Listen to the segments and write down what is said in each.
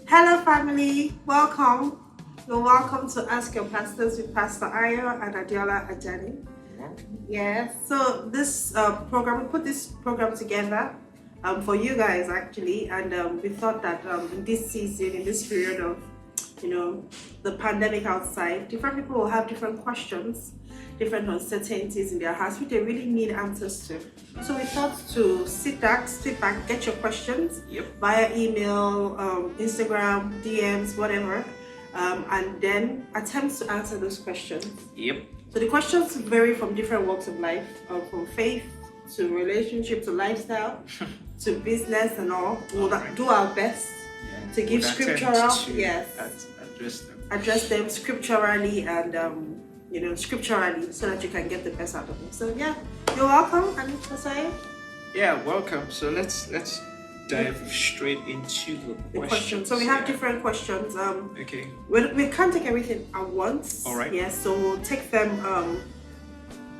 Hello, family. Welcome. You're welcome to Ask Your Pastors with Pastor Ayo and Adeola Ajani. Yes. So this program, we put this program together for you guys actually, and we thought that in this season, in this period of the pandemic outside, different people will have different questions, different uncertainties in their hearts, which they really need answers to. So we thought to sit back, get your questions via email, Instagram, DMs, whatever, and then attempt to answer those questions. So the questions vary from different walks of life, from faith to relationship to lifestyle to business and all. We'll do our best to give scriptural, address them scripturally and scripturally, so that you can get the best out of them. So yeah, you're welcome, and Pastor. Yeah, welcome. So let's dive straight into the questions. So we have different questions. Okay. We can't take everything at once. All right. Yes, so we'll take them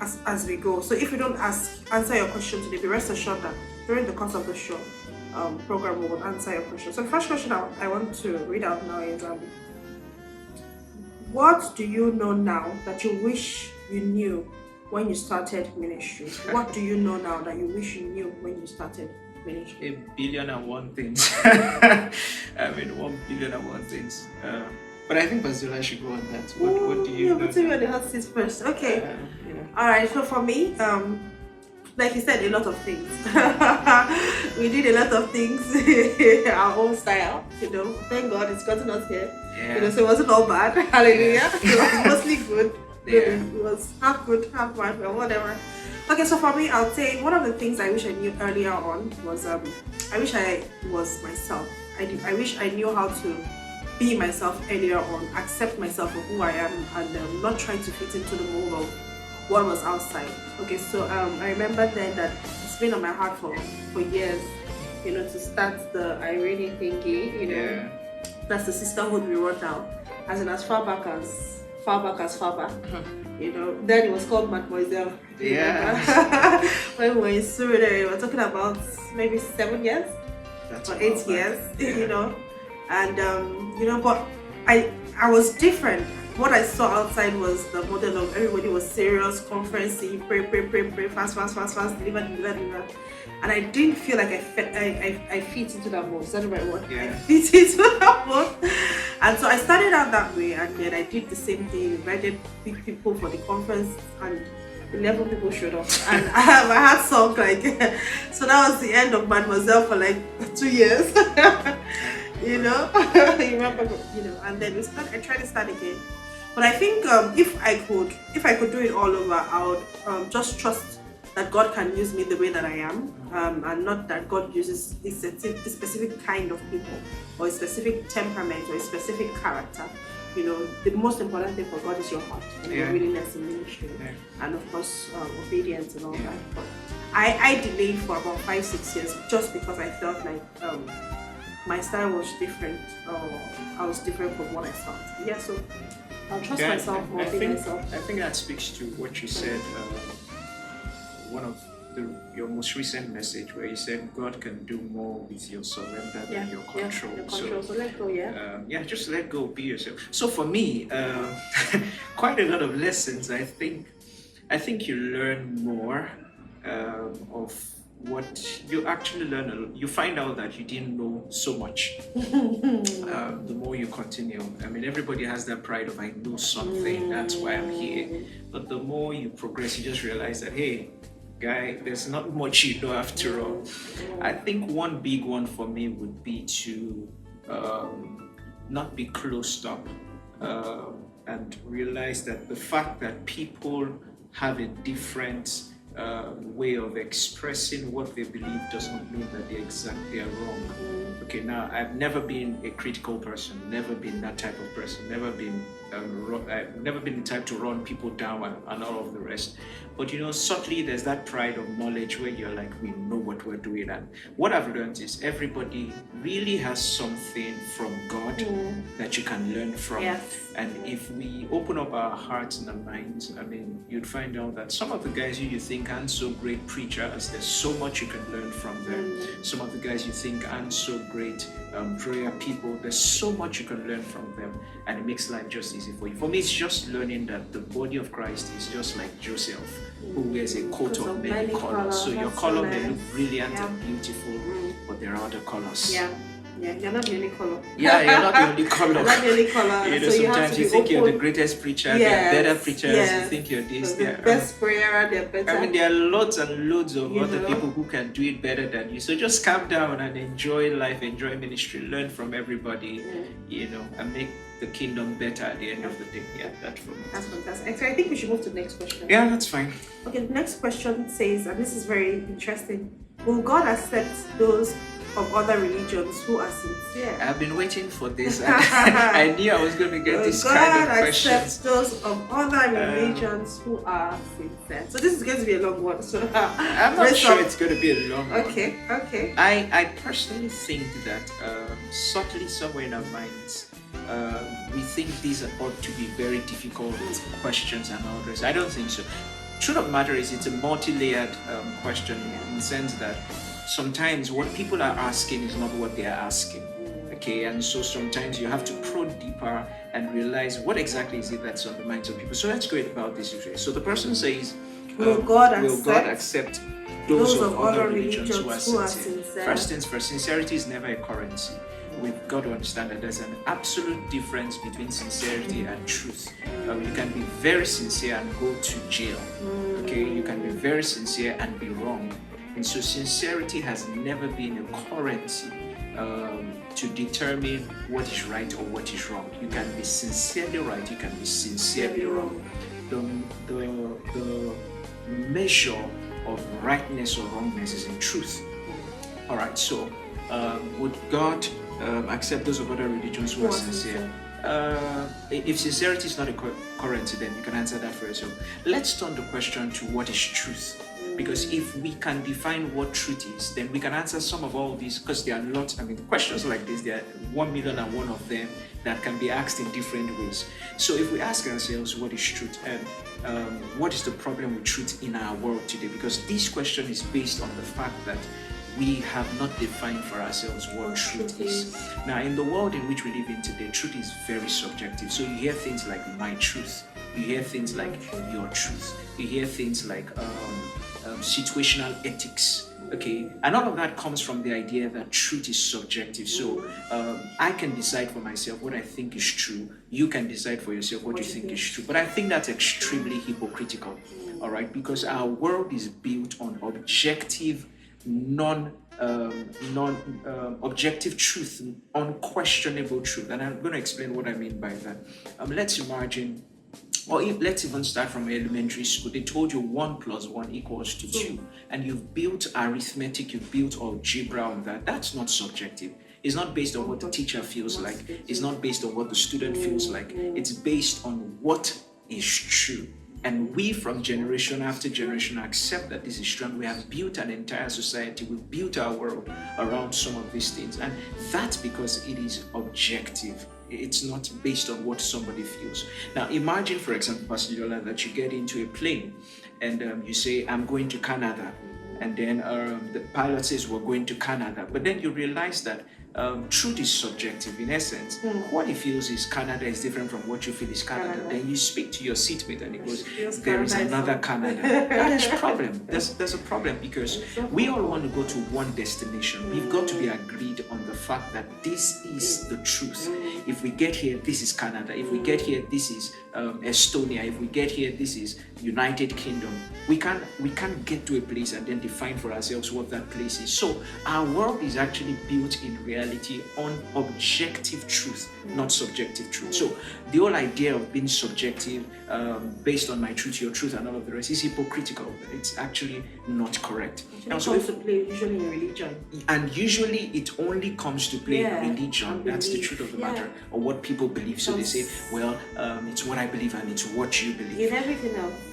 as we go. So if you don't answer your question today, be rest assured that during the course of the show program we will answer your question. So the first question I want to read out now is what do you know now that you wish you knew when you started ministry? What do you know now that you wish you knew when you started ministry? 1,000,001 things. I mean, 1,000,001 things. But I think Bazola should go on that. What do you know? Put me on the hot seat first. Okay. All right. So for me, like you said, a lot of things. We did a lot of things our own style. Thank God it's gotten us here. Yeah. So it wasn't all bad. Hallelujah. It was mostly good. Yeah. It was half good, half bad, but whatever. Okay, so for me, I'll say one of the things I wish I knew earlier on was I wish I was myself. I wish I knew how to be myself earlier on, accept myself for who I am, and not try to fit into the mold of what was outside. Okay, so I remember then that it's been on my heart for years, to start the Irene thingy, Yeah. That's the sisterhood we wrote down, as in as far back as Faba. Then it was called Mademoiselle. Yeah. When we were in Surrey, we were talking about maybe 7 years or 8 years, and but I was different. What I saw outside was the model of everybody was serious, conferencing, pray, fast, deliver. And I didn't feel like I fit into that mold. Is that the right word? Yeah. I fit into that mold. And so I started out that way, and then I did the same thing, invited big people for the conference, and 11 people showed up. And I had song so that was the end of Mademoiselle for 2 years. You remember, and then I tried to start again. But I think if I could do it all over, I would just trust that God can use me the way that I am, and not that God uses this specific kind of people or a specific temperament or a specific character. The most important thing for God is your heart and your willingness in ministry, and of course obedience and all that. But I delayed for about 5-6 years just because I felt like my style was different, or I was different from what I thought. Yeah, so I'll trust myself more. I think that speaks to what you said. One of your most recent message, where you said God can do more with your surrender than your control. So let go. Just let go. Be yourself. So for me, quite a lot of lessons. I think you learn more of what you actually learn. You find out that you didn't know so much. The more you continue, I mean, everybody has that pride of I know something, that's why I'm here. But the more you progress, you just realize that, hey, guy, there's not much you know after all. I think one big one for me would be to not be closed up, and realize that the fact that people have a different way of expressing what they believe does not mean that they are wrong. Okay, now I've never been a critical person, never been that type of person, never been I've never been the type to run people down and all of the rest. But subtly there's that pride of knowledge where you're like, we know what we're doing. And what I've learned is everybody really has something from God that you can learn from. Yes. And if we open up our hearts and our minds, I mean, you'd find out that some of the guys you think aren't so great preachers, there's so much you can learn from them. some of the guys you think aren't so great prayer people. There's so much you can learn from them, and it makes life just easy for you. For me, it's just learning that the body of Christ is just like Joseph, who wears a coat of many colors. So your color may look brilliant and beautiful, but there are other colors. Yeah, you're not the only color. Yeah, you're not the only color. You're not the only color. You know, so sometimes you think you're the greatest preacher, there are better preachers, you think you're this, the best prayer, they're better. I mean, there are lots and loads of other people who can do it better than you. So just calm down and enjoy life, enjoy ministry, learn from everybody, you know, and make the kingdom better at the end of the day. Yeah, that's for me. That's fantastic. So I think we should move to the next question. Yeah, that's fine. Okay, the next question says, and this is very interesting, will God accept those of other religions who are sincere? I've been waiting for this. I knew I was going to get this kind of question. God accepts those of other religions who are sincere. So this is going to be a long one. So I'm not sure it's going to be a long one. Okay. I personally think that subtly somewhere in our minds, we think these ought to be very difficult questions and all this. I don't think so. Truth of the matter is, it's a multi-layered question in the sense that sometimes what people are asking is not what they are asking. Okay, and so sometimes you have to probe deeper and realize what exactly is it that's on the minds of people. So let's go about this issue. So the person says, will God accept those of other religions who are sincere? First things first, sincerity is never a currency. We've got to understand that there's an absolute difference between sincerity and truth. You can be very sincere and go to jail. Okay, you can be very sincere and be wrong. And so sincerity has never been a currency to determine what is right or what is wrong. You can be sincerely right, you can be sincerely wrong. The measure of rightness or wrongness is in truth. All right, so would God accept those of other religions who are sincere? If sincerity is not a currency, then you can answer that for yourself. Let's turn the question to what is truth. Because if we can define what truth is, then we can answer some of all these, because there are lots, questions like this, there are 1,000,001 of them that can be asked in different ways. So if we ask ourselves what is truth and what is the problem with truth in our world today, because this question is based on the fact that we have not defined for ourselves what truth is. Now, in the world in which we live in today, truth is very subjective. So you hear things like my truth, you hear things like your truth, you hear things like situational ethics, okay, and all of that comes from the idea that truth is subjective. So I can decide for myself what I think is true, you can decide for yourself what you think is true, but I think that's extremely hypocritical, all right, because our world is built on objective, objective truth, unquestionable truth, and I'm going to explain what I mean by that. Let's imagine, or let's even start from elementary school. They told you 1 + 1 = 2, and you've built arithmetic, you've built algebra on that. That's not subjective. It's not based on what the teacher feels like. It's not based on what the student feels like. It's based on what is true. And we, from generation after generation, accept that this is true. We have built an entire society. We've built our world around some of these things. And that's because it is objective. It's not based on what somebody feels. Now, imagine, for example, Pastor Adeola, that you get into a plane and you say, I'm going to Canada. And then the pilot says, we're going to Canada. But then you realize that truth is subjective in essence. What he feels is Canada is different from what you feel is Canada. Then you speak to your seatmate and he goes, there is another Canada. There's a problem. There's a problem because we all want to go to one destination. We've got to be agreed on the fact that this is the truth. If we get here, this is Canada. If we get here, this is Estonia. If we get here, this is United Kingdom. We can't get to a place and then define for ourselves what that place is. So our world is actually built in reality on objective truth, not subjective truth. So the whole idea of being subjective based on my truth, your truth, and all of the rest is hypocritical. It's actually not correct. It comes to play usually in religion. And usually it only comes to play in religion. That's the truth of the matter, or what people believe. So they say, well, it's what I believe and it's what you believe. In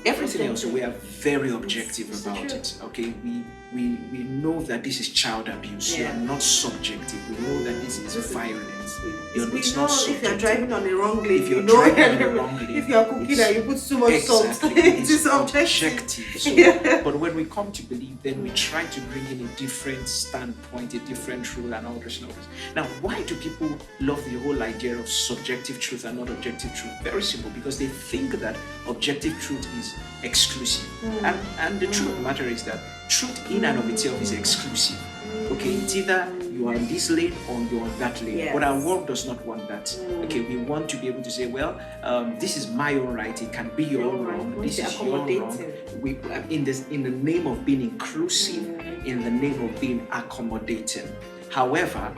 everything else, we are very objective about it. Okay, we know that this is child abuse. We are not subjective. We know that this is violence. We It's know not if you're subjective. driving on the wrong lane, If you're you know driving on the wrong lane, if you're cooking and you put too much salt, exactly, it it's is objective. objective. So, but when we come to believe, then we try to bring in a different standpoint, a different rule, and all this and all this. Now, why do people love the whole idea of subjective truth and not objective truth? Very simple, because they think that objective truth is exclusive. And the truth of the matter is that truth in and of itself is exclusive. Okay, it's either you are on this lane or you're on that lane. Yes. But our world does not want that. Okay, we want to be able to say, well, this is my own right. It can be your own wrong. This is your own wrong. We, in the name of being inclusive, in the name of being accommodating. However,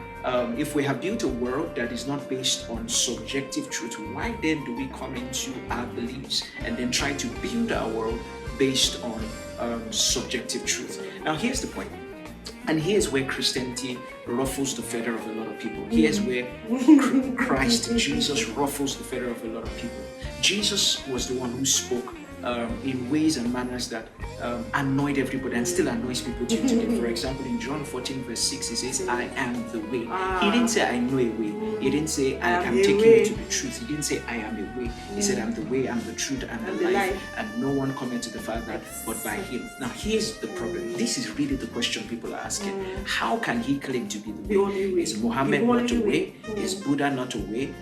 if we have built a world that is not based on subjective truth, why then do we come into our beliefs and then try to build our world based on subjective truth? Now, here's the point. And here's where Christianity ruffles the feather of a lot of people. Here's where Christ, Jesus, ruffles the feather of a lot of people. Jesus was the one who spoke in ways and manners that annoyed everybody and still annoys people today. For example, in John 14 verse 6, he says, I am the way. He didn't say, I know a way. He didn't say, I am taking you to the truth. He didn't say, I am a way. He said, I'm the way, I'm the truth, and the life. And no one cometh to the Father but by him. Now, here's the problem. This is really the question people are asking. How can he claim to be the way? Is Muhammad not a way? Is Buddha not a way?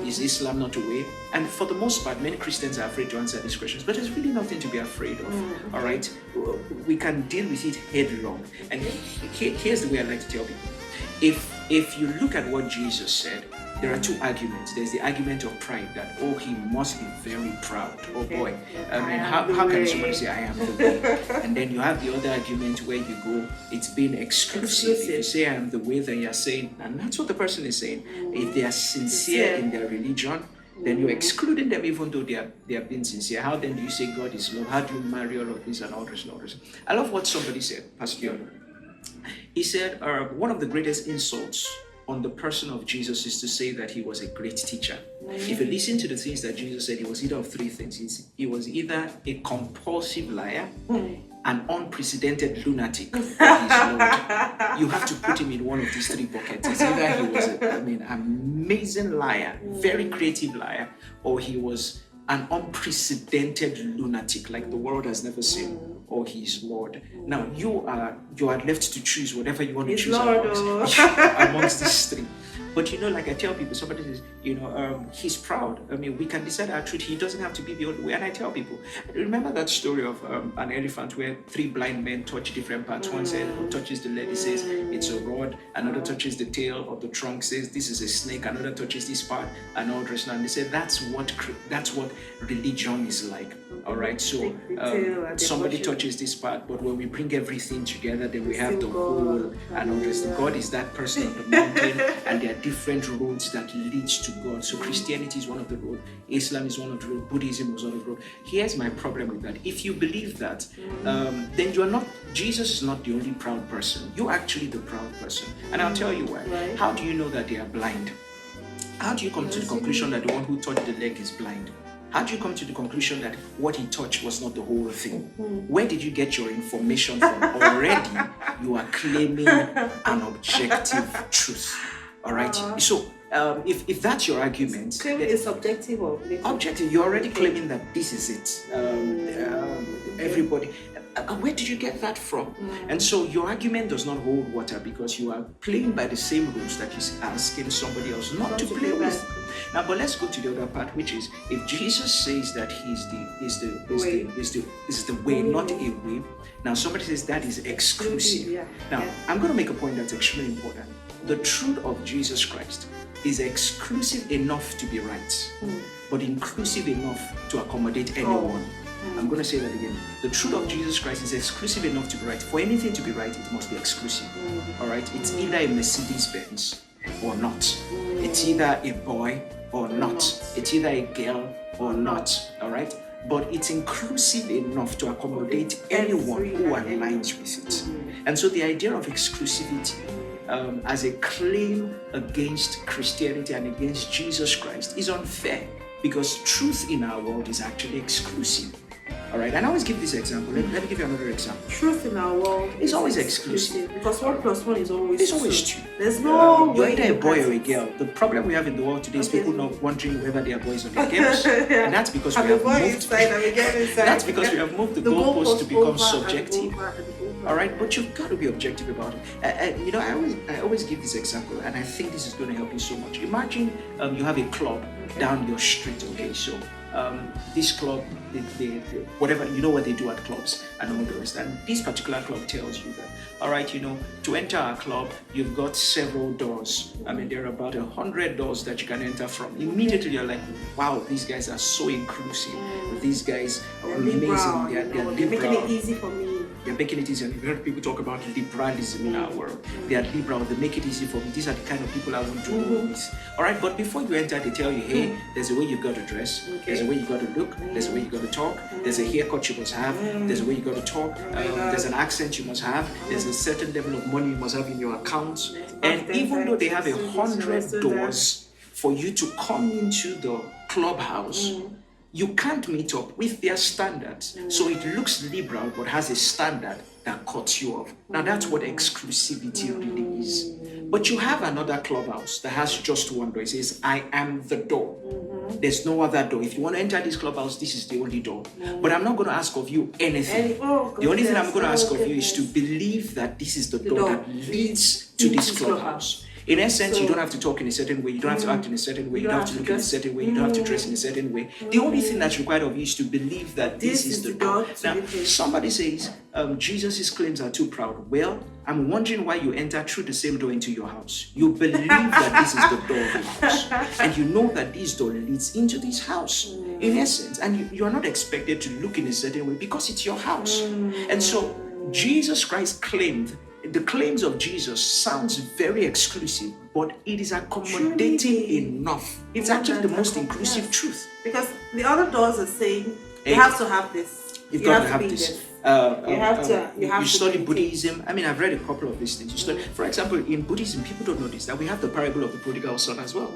Is Islam not a way? And for the most part, many Christians are afraid to answer these questions, but there's really nothing to be afraid of. All right, we can deal with it headlong. And here's the way I like to tell people: if you look at what Jesus said, there are two arguments. There's the argument of pride, that he must be very proud. Oh boy, I mean, how can somebody say I am the way? And then you have the other argument where you go, it's being exclusive. If you say I am the way, then you're saying, and that's what the person is saying. If they are sincere in their religion, then you're excluding them even though they are being sincere. How then do you say God is love? How do you marry all of this and all this and all this? I love what somebody said, Pastor Adeola. He said, one of the greatest insults on the person of Jesus is to say that he was a great teacher. If you listen to the things that Jesus said, he was either of three things. He was either a compulsive liar, an unprecedented lunatic, or his Lord. You have to put him in one of these three buckets. It's either he was an amazing liar, very creative liar, or he was an unprecedented lunatic like the world has never seen, or his Lord. Now you are left to choose whatever you want to choose amongst these three. But like I tell people, somebody says, he's proud. I mean, we can decide our truth. He doesn't have to be the only way. And I tell people, remember that story of an elephant where three blind men touch different parts. One says, touches the leg, he says it's a rod. Another touches the tail of the trunk, says this is a snake. Another touches this part, and all this. And they say that's what religion is like. All right. So somebody touches this part, but when we bring everything together, then we have the whole and all this. God is that person on the mountain, and there are different roads that leads to God. So Christianity is one of the roads, Islam is one of the roads, Buddhism is one of the roads. Here's my problem with that. If you believe that, then you are not, Jesus is not the only proud person. You're actually the proud person. And I'll tell you why. Right. How do you know that they are blind? How do you come to the conclusion that the one who touched the leg is blind? How do you come to the conclusion that what he touched was not the whole thing? Where did you get your information from? Already, you are claiming an objective truth. All right. So, if that's your argument, claiming is subjective or objective, you're already claiming that this is it. Everybody. Where did you get that from? And so your argument does not hold water because you are playing by the same rules that you're asking somebody else not to play with. Now, but let's go to the other part, which is if Jesus says that he's the way, not a way. Now, somebody says that is exclusive. Now, I'm going to make a point that's extremely important. The truth of Jesus Christ is exclusive enough to be right, but inclusive enough to accommodate anyone. I'm going to say that again. The truth of Jesus Christ is exclusive enough to be right. For anything to be right, it must be exclusive. All right? It's either a Mercedes-Benz or not. It's either a boy or not. It's either a girl or not. All right? But it's inclusive enough to accommodate anyone who aligns with it. And so the idea of exclusivity as a claim against Christianity and against Jesus Christ is unfair, because truth in our world is actually exclusive. All right, and I always give this example. Let me give you another example. Truth in our world is always exclusive. Because 1 plus 1 is always It's always two. There's no you're way either a you boy can or a girl. The problem we have in the world today is people not wondering whether they are boys or they are girls. Yeah. And that's because I'm we a have boy moved. inside, I'm a girl inside. That's because we have moved the goalposts to become subjective. All right, but you've got to be objective about it. You know, I always give this example, and I think this is going to help you so much. Imagine you have a club down your street. Okay, so this club, they whatever, you know what they do at clubs and all the rest. And this particular club tells you that, all right, you know, to enter our club, you've got several doors. I mean, there are about 100 doors that you can enter from. Immediately, you're like, wow, these guys are so inclusive. These guys are amazing. They're making it easy for me. They're making it easy. And you've heard people talk about liberalism in our world. They are liberal. They make it easy for me. These are the kind of people I want to work with. All right, but before you enter, they tell you, hey, there's a way you've got to dress. There's a way you've got to look. There's a way you've got to talk. There's a haircut you must have. There's a way you've got to talk. There's an accent you must have. There's a certain level of money you must have in your account. And even though they have 100 doors for you to come into the clubhouse, you can't meet up with their standards. So it looks liberal, but has a standard that cuts you off. Now that's what exclusivity really is. But you have another clubhouse that has just one door. It says, I am the door. There's no other door. If you want to enter this clubhouse, this is the only door. But I'm not going to ask of you anything. The only thing I'm going to ask of you is to believe that this is the door that leads to this clubhouse. In essence, you don't have to talk in a certain way, you don't have to act in a certain way, you don't have to look in a certain way, you don't have to dress in a certain way. The only thing that's required of you is to believe that this is the door. Now, somebody says, Jesus' claims are too proud. Well, I'm wondering why you enter through the same door into your house. You believe that this is the door of your house. And you know that this door leads into this house, in essence. And you are not expected to look in a certain way because it's your house. And so, Jesus Christ claimed, the claims of Jesus sounds very exclusive, but it is accommodating enough. It's actually the most inclusive truth. Because the other doors are saying, you have to have this. You've got to have this. You study Buddhism. I mean, I've read a couple of these things. You study, for example, in Buddhism, people don't know this, that we have the parable of the prodigal son as well.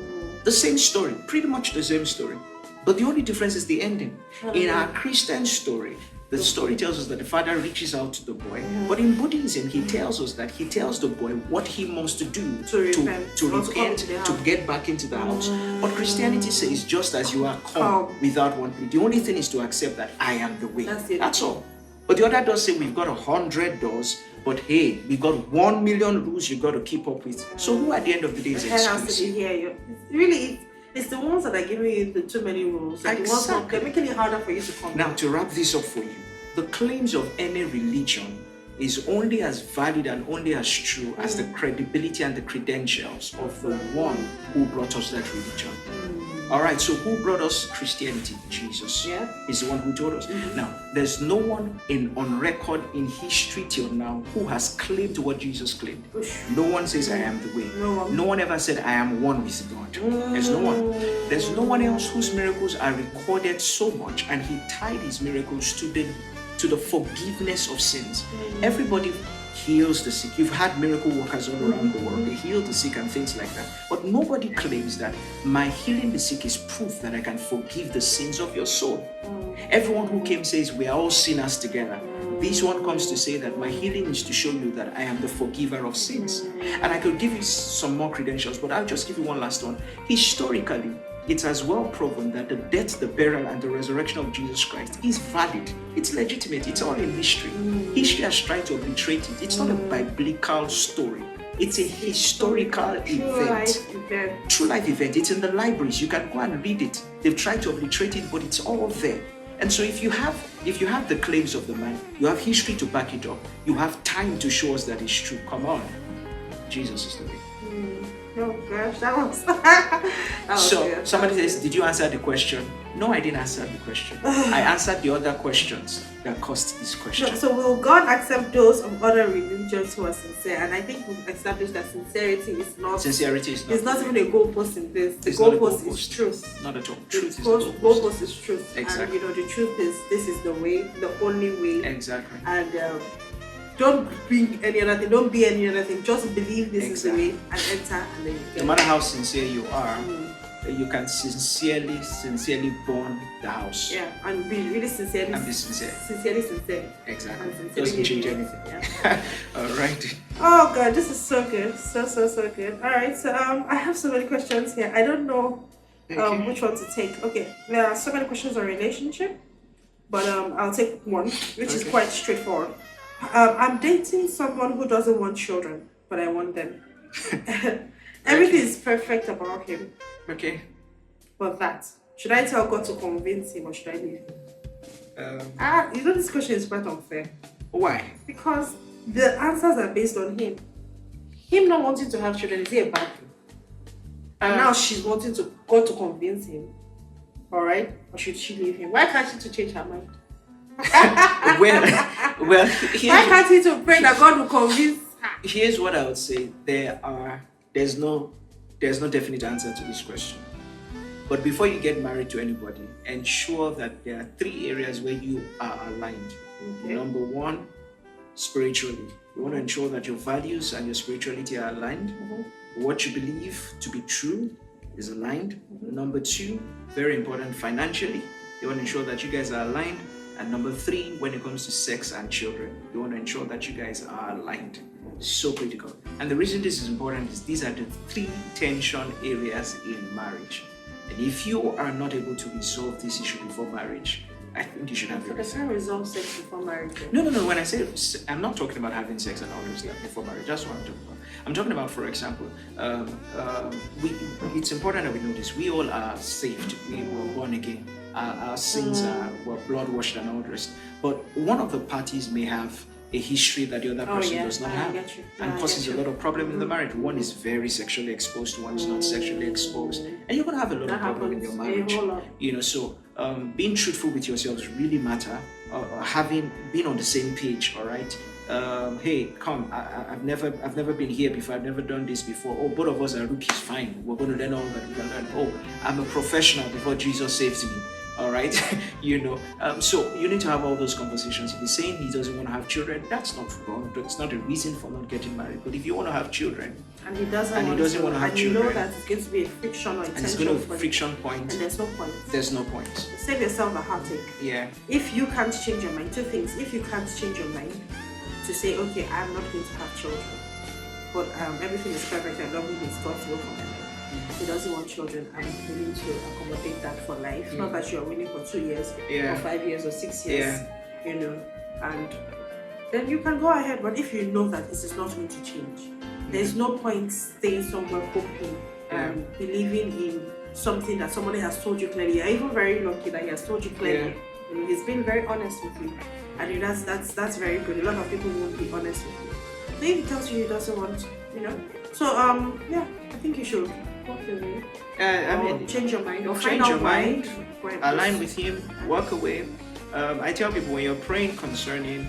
The same story, pretty much the same story. But the only difference is the ending. In our Christian story, the story tells us that the father reaches out to the boy. But in Buddhism, he tells us that he tells the boy what he must do to repent, to get back into the house. But Christianity says, just as you are, come without one plea. The only thing is to accept that I am the way. That's all. But the other does say we've got 100 doors, but hey, we've got 1 million rules you've got to keep up with. So who at the end of the day is exclusive? It's the ones that are giving you the too many rules. Like Exactly. They're making it harder for you to come. Now, to wrap this up for you, the claims of any religion is only as valid and only as true as the credibility and the credentials of the one who brought us that religion. All right, so who brought us Christianity? Jesus is the one who told us. Now, there's no one on record in history till now who has claimed what Jesus claimed. No one says, I am the way. No one ever said, I am one with God. There's no one. There's no one else whose miracles are recorded so much, and he tied his miracles to the forgiveness of sins. Everybody heals the sick. You've had miracle workers all around the world. They heal the sick and things like that. But nobody claims that my healing the sick is proof that I can forgive the sins of your soul. Everyone who came says we are all sinners together. This one comes to say that my healing is to show you that I am the forgiver of sins. And I could give you some more credentials, but I'll just give you one last one. Historically, it's as well proven that the death, the burial, and the resurrection of Jesus Christ is valid. It's legitimate. It's all in history. History has tried to obliterate it. It's not a biblical story. It's a historical event. True life event. It's in the libraries. You can go and read it. They've tried to obliterate it, but it's all there. And so if you have the claims of the man, you have history to back it up. You have time to show us that it's true. Come on. Jesus is the way. Oh gosh, that was so good. Somebody says, did you answer the question? No, I didn't answer the question. I answered the other questions that caused this question. So will God accept those of other religions who are sincere? And I think we've established that sincerity is not even a goalpost in this. The goalpost is truth. Not at all. Truth is the goalpost is truth. Exactly. And the truth is this is the way, the only way. Exactly. And don't bring any other thing. Don't be any other thing. Just believe this is the way and enter, and then you get no matter how sincere you are, you can sincerely burn the house. Yeah, and be really sincerely. And be sincere. Sincerely sincere. Exactly. And sincerely Doesn't change giving. anything. Yeah. All right. Oh God, this is so good. So good. All right, so I have so many questions here. I don't know Okay. which one to take. Okay, there are so many questions on relationship, but I'll take one, which is quite straightforward. I'm dating someone who doesn't want children, but I want them. Everything is perfect about him, Okay. but that. Should I tell God to convince him or should I leave him? You know, this question is quite unfair Why? because the answers are based on him. Him not wanting to have children, is it a bad thing? And now she's wanting to God to convince him. Alright? Or should she leave him? Why can't she to change her mind? well, Why can't he to pray that God will convince her? here's what I would say. There's no definite answer to this question. But before you get married to anybody, ensure that there are 3 areas where you are aligned. Okay. Number 1, spiritually. You want to ensure that your values and your spirituality are aligned. What you believe to be true is aligned. Number 2, very important, financially. You want to ensure that you guys are aligned. And number 3, when it comes to sex and children, you want to ensure that you guys are aligned. So critical. And the reason this is important is these are the 3 tension areas in marriage. And if you are not able to resolve this issue before marriage, I think you should have your Because I resolve sex before marriage. No. When I say, I'm not talking about having sex and all those stuff before marriage. That's what I'm talking about. I'm talking about, for example, it's important that we know this. We all are saved. We were born again. Our sins were blood washed and all the rest. But one of the parties may have a history that the other person does not have, and causes a lot of problem in the marriage. One is very sexually exposed, one is not sexually exposed, and you're gonna have a lot of problem in your marriage. You know, so being truthful with yourselves really matter. Being on the same page, all right. Hey, come! I've never been here before. I've never done this before. Oh, both of us are rookies. Fine, we're going to learn all that we can learn. Oh, I'm a professional before Jesus saves me. All right, you know. So you need to have all those conversations. If he's saying he doesn't want to have children, that's not wrong. It's not a reason for not getting married. But if you want to have children, and he doesn't want to have children, you know that it's going to be a friction or a tension, it's going to be a friction point, and there's no point. There's no point. Save yourself a heartache. Yeah. If you can't change your mind, 2 things. If you can't change your mind to say, okay, I'm not going to have children, but everything is perfect and loving is God's will for my life. He doesn't want children. I'm willing to accommodate that for life. Not that you're willing for 2 years, or 5 years, or 6 years. You know, and then you can go ahead. But if you know that this is not going to change, there's no point staying somewhere hoping and believing in something that somebody has told you clearly. You're even very lucky that he has told you clearly. You know, he's been very honest with you, and you know, that's very good. A lot of people won't be honest with you. So if he tells you he doesn't want, you know, so I think you should. I mean, change your mind or change your mind, align with him, walk away. I tell people, when you're praying concerning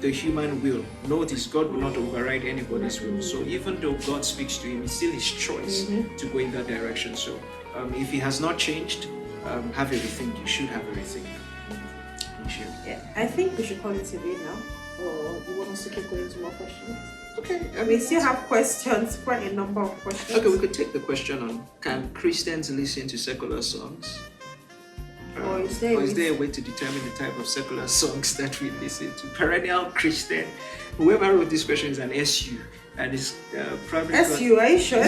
the human will, notice God will not override anybody's will. So even though God speaks to him, it's still his choice to go in that direction. So if he has not changed, have everything. You should have everything. You should. Yeah, I think we should call it a day now. Or you want us to keep going to more questions? Okay. We still have questions, quite a number of questions. Okay, we could take the question on, can Christians listen to secular songs? Or is there a way to determine the type of secular songs that we listen to? Perennial Christian. Whoever wrote this question is an SU, and it's probably SU. Are you sure?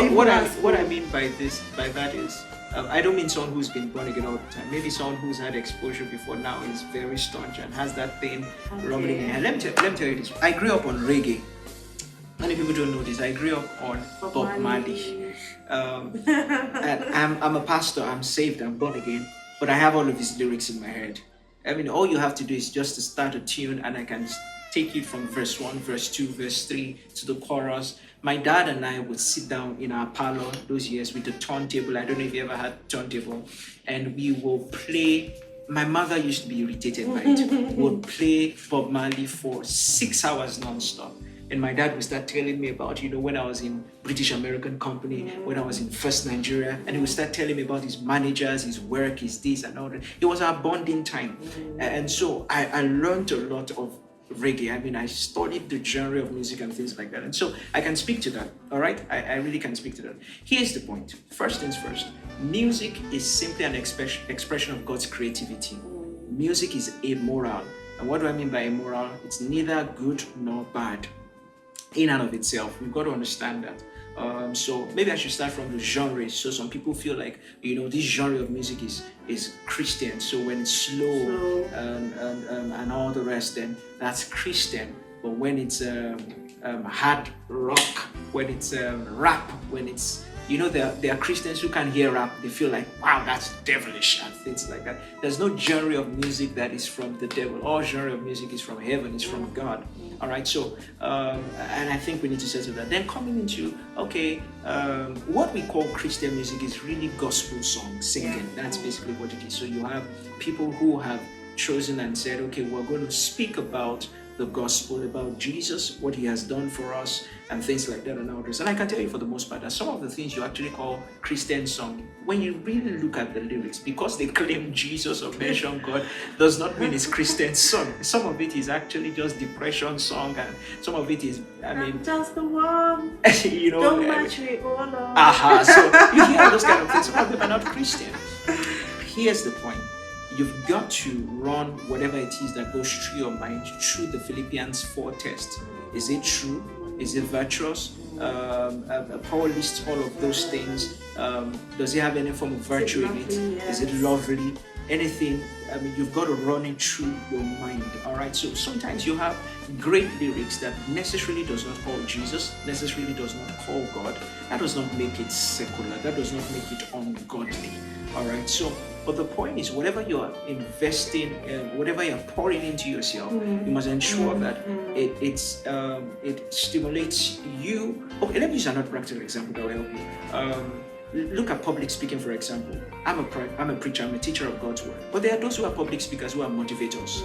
What I mean by that is, I don't mean someone who's been born again all the time. Maybe someone who's had exposure before now is very staunch and has that thing rumbling in. And let me tell you this. I grew up on reggae. Many people don't know this. I grew up on Bob Marley. And I'm a pastor. I'm saved. I'm born again. But I have all of his lyrics in my head. I mean, all you have to do is just to start a tune, and I can take it from verse 1, verse 2, verse 3 to the chorus. My dad and I would sit down in our parlor those years with a turntable. I don't know if you ever had a turntable. And we will play. My mother used to be irritated by it. We would play Bob Marley for 6 hours non-stop. And my dad would start telling me about, when I was in British American Company, when I was in First Nigeria, and he would start telling me about his managers, his work, his this and all that. It was our bonding time. And so I learned a lot of reggae. I mean, I studied the genre of music and things like that. And so I can speak to that, all right? I really can speak to that. Here's the point. First things first, music is simply an expression of God's creativity. Music is amoral. And what do I mean by immoral? It's neither good nor bad in and of itself. We've got to understand that. So maybe I should start from the genre. So some people feel like, this genre of music is Christian. So when it's slow and all the rest, then that's Christian. But when it's hard rock, when it's rap, when it's there are Christians who can hear rap, they feel like, wow, that's devilish and things like that. There's no genre of music that is from the devil. All genre of music is from heaven, it's from God. All right, so and I think we need to settle that. Then coming into what we call Christian music is really gospel songs, singing. That's basically what it is. So you have people who have chosen and said, okay, we're going to speak about the gospel, about Jesus, what he has done for us, and things like that and all this. And I can tell you for the most part that some of the things you actually call Christian song, when you really look at the lyrics, because they claim Jesus or mention God, does not mean it's Christian song. Some of it is actually just depression song, and some of it is, I'm just the one. Don't match me all on. So you hear those kind of things. Some of them are not Christian. Here's the point. You've got to run whatever it is that goes through your mind through the Philippians 4 test. Is it true? Is it virtuous? Paul lists all of those things. Does it have any form of virtue in it? Yes. Is it lovely? Anything? I mean, you've got to run it through your mind. All right. So sometimes you have great lyrics that necessarily does not call Jesus, necessarily does not call God. That does not make it secular. That does not make it ungodly. All right. So, but the point is, whatever you're investing, whatever you're pouring into yourself, you must ensure that it stimulates you. Okay, let me use another practical example that will help you. Look at public speaking, for example. I'm a preacher, I'm a teacher of God's word. But there are those who are public speakers who are motivators,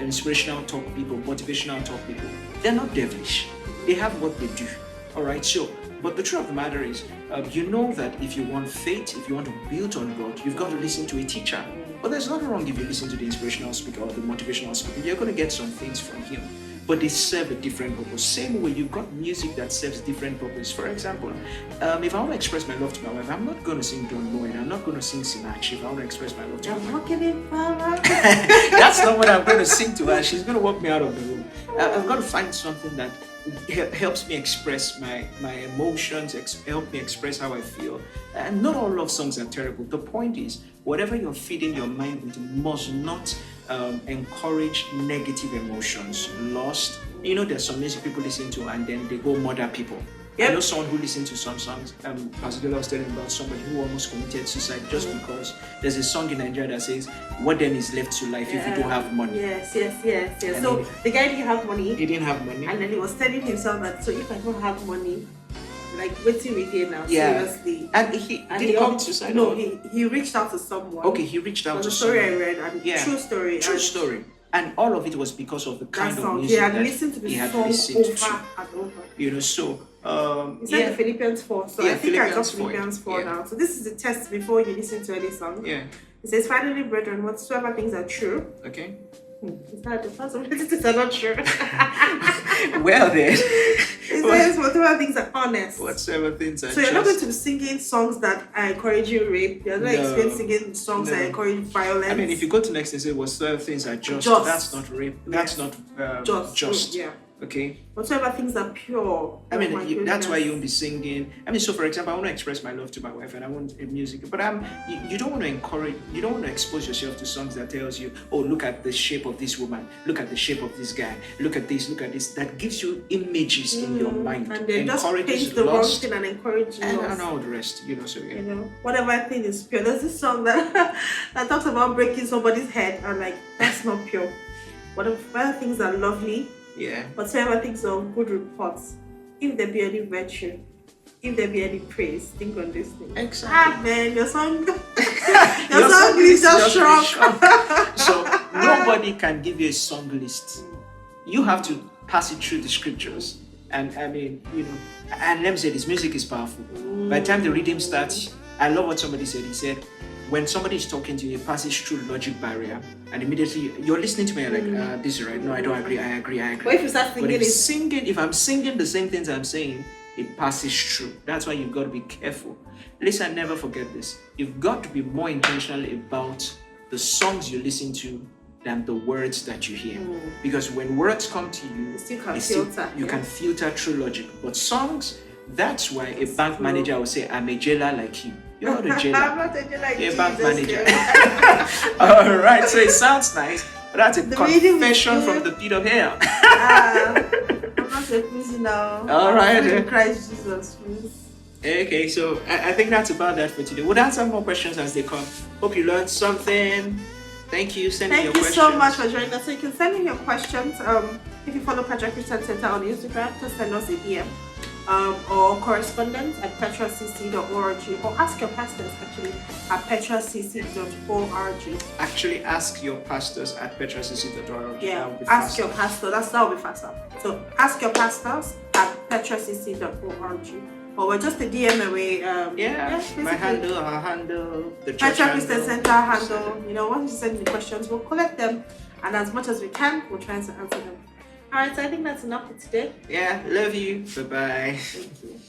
inspirational talk people, motivational talk people. They're not devilish. They have what they do. All right. So, but the truth of the matter is, you know that if you want faith, if you want to build on God, you've got to listen to a teacher. But there's nothing wrong if you listen to the inspirational speaker or the motivational speaker. You're going to get some things from him. But they serve a different purpose. Same way, you've got music that serves different purpose. For example, if I want to express my love to my wife, I'm not going to sing Don't Know It. I'm not going to sing Sinach. If I want to express my love to my wife, that's not what I'm going to sing to her. She's going to walk me out of the room. I've got to find something that helps me express my emotions, help me express how I feel. And not all love songs are terrible. The point is, whatever you're feeding your mind with must not encourage negative emotions, lust. There's some music people listen to and then they go murder people. Yep. I know someone who listened to some songs. Adeola was telling about somebody who almost committed suicide just because there's a song in Nigeria that says, "What then is left to life if you don't have money?" Yes. So the guy didn't have money. He didn't have money. And then he was telling himself that, so if I don't have money, like, what's he with here now? Seriously. And he did commit suicide? No, he reached out to someone. Okay, he reached out to someone. The story I read, and true story. And all of it was because of the kind of music he had listened to the song over and over. So he said the Philippians 4. So I think I got Philippians 4 now. So this is the test before you listen to any song. Yeah. It says, finally, brethren, whatsoever things are true. Okay. Is that the first one? Things are not true. Well then. It says whatever things are honest. Whatsoever things are So you're not going to be singing songs that are encouraging rape. You're not singing songs that encourage violence. I mean, if you go to next and say whatsoever things are just. That's not rape. That's not just. Yeah. Okay. Whatsoever things are pure. I mean, that's why you won't be singing. I mean, so for example, I want to express my love to my wife and I want music, but you don't want to encourage, you don't want to expose yourself to songs that tells you, oh, look at the shape of this woman, look at the shape of this guy, look at this. That gives you images in your mind. And they just paint the wrong thing and encourage you. And all the rest, whatever thing is pure. There's this song that talks about breaking somebody's head. I'm like, that's not pure. Whatever things are lovely. Yeah. Whatsoever things of good reports, if there be any virtue, if there be any praise, think on this thing. Exactly. Man, your song is just strong. So nobody can give you a song list. You have to pass it through the scriptures. And I mean, and let me say this, music is powerful. By the time the rhythm starts, I love what somebody said. He said, when somebody is talking to you, it passes through logic barrier, and immediately you're listening to me like, this is right. No, I don't agree. I agree. But if you start singing, if I'm singing the same things I'm saying, it passes through. That's why you've got to be careful. Listen, never forget this. You've got to be more intentional about the songs you listen to than the words that you hear. Because when words come to you, you can filter through logic. But songs, that's why a bank manager will say, I'm a jailer like you. You're not a jailer. I'm not a jailer like You're a Jesus, bank manager. All right, so it sounds nice, but that's a confession from the pit of hell. I'm not a prisoner. All right. In Christ Jesus, please. Okay, so I think that's about that for today. We'll answer more questions as they come. Hope you learned something. Thank you. Send me your questions. Thank you so much for joining us. So you can send in your questions. If you follow Patrick Christian Center on Instagram, just send us a DM. Or correspondence at petracc.org, or ask your pastors actually at petracc.org. Actually, ask your pastors at petracc.org. Yeah, ask your pastor. That will be faster. So ask your pastors at petracc.org. Or we're just a DM away. My handle, our handle, the church Patrick Christian Center handle. You know, once you send me questions, we'll collect them, and as much as we can, we'll try to answer them. All right, so I think that's enough for today. Yeah, love you. Bye-bye. Thank you.